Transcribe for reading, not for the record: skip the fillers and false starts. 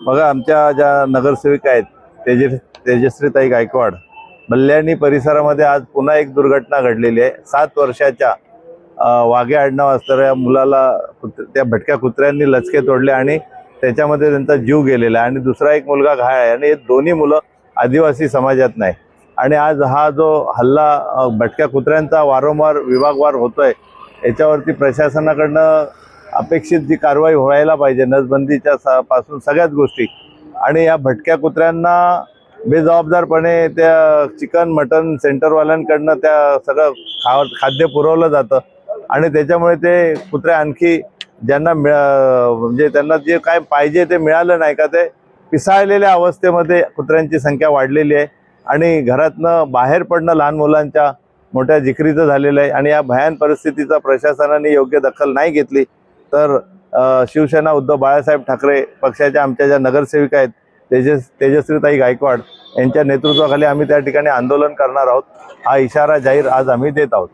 बघा, आमच्या ज्या नगरसेविका आहेत तेजश्रीताई गायकवाड, बल्ल्याणी परिसरामध्ये आज पुन्हा एक दुर्घटना घडलेली आहे। 7 वर्षाच्या वाघे आडनाव असणाऱ्या मुलाला त्या भटक्या कुत्र्यांनी लचके तोडले आणि त्याच्यामध्ये त्यांचा जीव गेलेला आहे आणि दुसरा एक मुलगा घायल आहे आणि हे दोन्ही मुलं आदिवासी समाजात नाही। आणि आज हा जो हल्ला भटक्या कुत्र्यांचा वारंवार विभागवार होतोय, याच्यावरती प्रशासनाकडनं अपेक्षित जी कारवाई व्हायला पाहिजे, नसबंदीच्या पासून सगळ्याच गोष्टी। आणि या भटक्या कुत्र्यांना बेजबाबदारपणे त्या चिकन मटन सेंटरवाल्यांकडनं त्या सगळं खाद्य पुरवलं जातं आणि त्याच्यामुळे ते कुत्रे आणखी ज्यांना म्हणजे त्यांना जे काय पाहिजे ते मिळालं नाही का, ते पिसाळलेल्या अवस्थेमध्ये कुत्र्यांची संख्या वाढलेली आहे आणि घरातनं बाहेर पडणं लहान मुलांच्या मोठ्या जिकरीचं झालेलं आहे। आणि या भयान परिस्थितीचा प्रशासनाने योग्य दखल नाही घेतली तर शिवसेना उद्धव बाळासाहेब ठाकरे पक्षाच्या आमच्या ज्या नगरसेविका आहेत तेजश्रीताई गायकवाड यांच्या नेतृत्वाखाली आम्ही त्या ठिकाणी आंदोलन करणार आहोत। हा इशारा जाहीर आज आम्ही देत आहोत।